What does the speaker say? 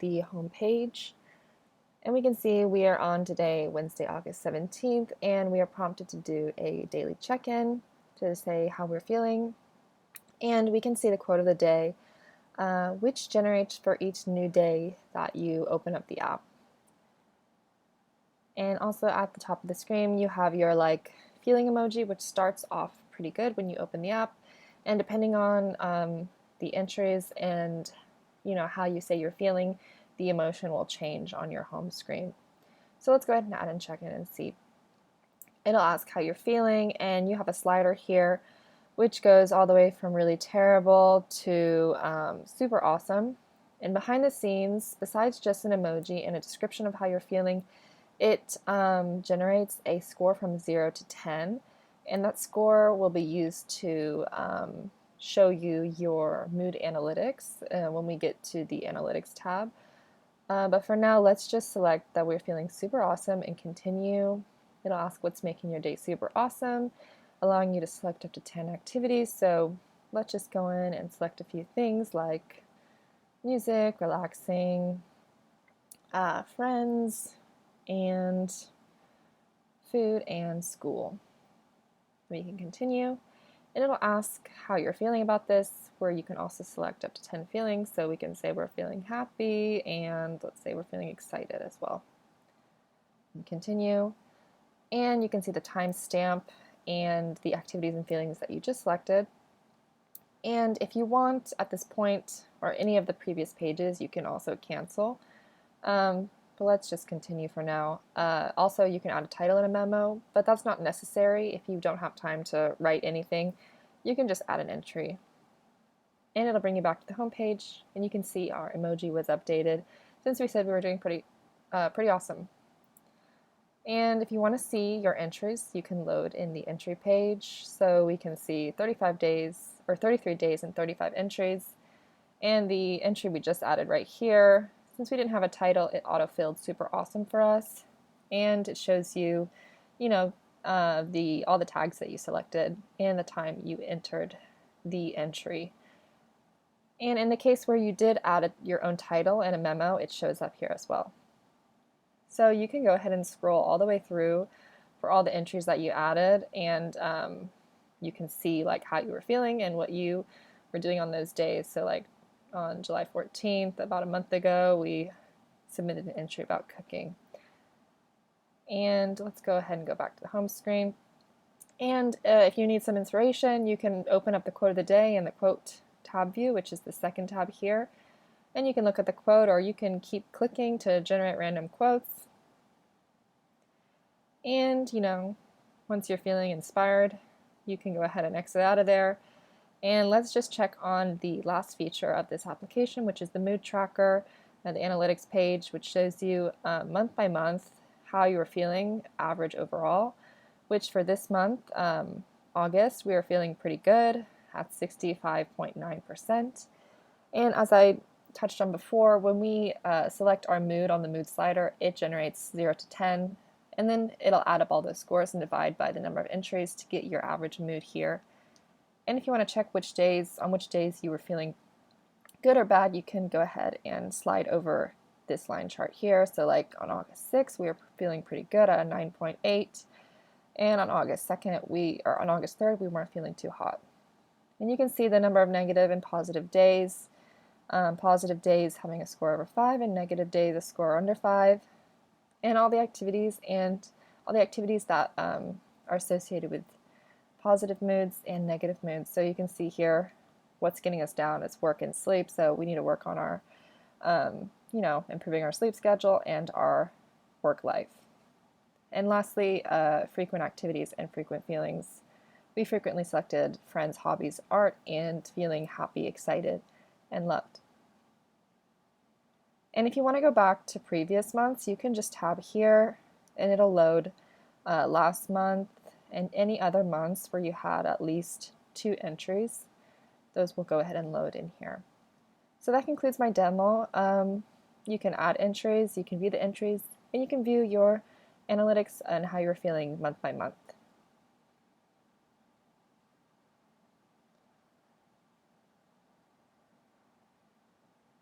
the home page. And we can see we are on today, Wednesday, August 17th, and we are prompted to do a daily check-in to say how we're feeling. And we can see the quote of the day, which generates for each new day that you open up the app. And also at the top of the screen, you have your feeling emoji, which starts off pretty good when you open the app. And depending on the entries and how you say you're feeling, the emotion will change on your home screen. So let's go ahead and add in check-in and see. It'll ask how you're feeling, and you have a slider here which goes all the way from really terrible to super awesome. And behind the scenes, besides just an emoji and a description of how you're feeling, it generates a score from 0 to 10, and that score will be used to show you your mood analytics when we get to the analytics tab. But for now, let's just select that we're feeling super awesome and continue. It'll ask what's making your day super awesome, allowing you to select up to 10 activities. So let's just go in and select a few things like music, relaxing, friends, and food and school. We can continue, and it'll ask how you're feeling about this, where you can also select up to 10 feelings. So we can say we're feeling happy, and let's say we're feeling excited as well. And continue, and you can see the timestamp and the activities and feelings that you just selected. And if you want at this point or any of the previous pages, you can also cancel. But let's just continue for now. Also, you can add a title and a memo, but that's not necessary. If you don't have time to write anything, you can just add an entry. And it'll bring you back to the home page, and you can see our emoji was updated since we said we were doing pretty awesome. And if you want to see your entries, you can load in the entry page. So we can see 35 days or 33 days and 35 entries. And the entry we just added right here, since we didn't have a title, it auto-filled super awesome for us. And it shows you, all the tags that you selected and the time you entered the entry. And in the case where you did add your own title and a memo, it shows up here as well. So you can go ahead and scroll all the way through for all the entries that you added, and you can see how you were feeling and what you were doing on those days. So on July 14th, about a month ago, we submitted an entry about cooking. And let's go ahead and go back to the home screen. And if you need some inspiration, you can open up the quote of the day in the quote tab view, which is the second tab here. And you can look at the quote, or you can keep clicking to generate random quotes. And, once you're feeling inspired, you can go ahead and exit out of there. And let's just check on the last feature of this application, which is the mood tracker, the analytics page, which shows you month by month how you're feeling, average overall, which for this month, August, we are feeling pretty good at 65.9%. And as I touched on before, when we select our mood on the mood slider, it generates 0 to 10, and then it'll add up all those scores and divide by the number of entries to get your average mood here. And if you want to check which days you were feeling good or bad, you can go ahead and slide over this line chart here. So on August 6th, we were feeling pretty good at a 9.8, and on August 3rd, we weren't feeling too hot. And you can see the number of negative and positive days. Positive days having a score over 5, and negative days a score under 5, and all the activities that are associated with positive moods and negative moods. So you can see here what's getting us down is work and sleep. So we need to work on our, improving our sleep schedule and our work life. And lastly, frequent activities and frequent feelings. We frequently selected friends, hobbies, art, and feeling happy, excited, and loved. And if you want to go back to previous months, you can just tab here, and it'll load last month and any other months where you had at least 2 entries. Those will go ahead and load in here. So that concludes my demo. You can add entries, you can view the entries, and you can view your analytics and how you're feeling month by month.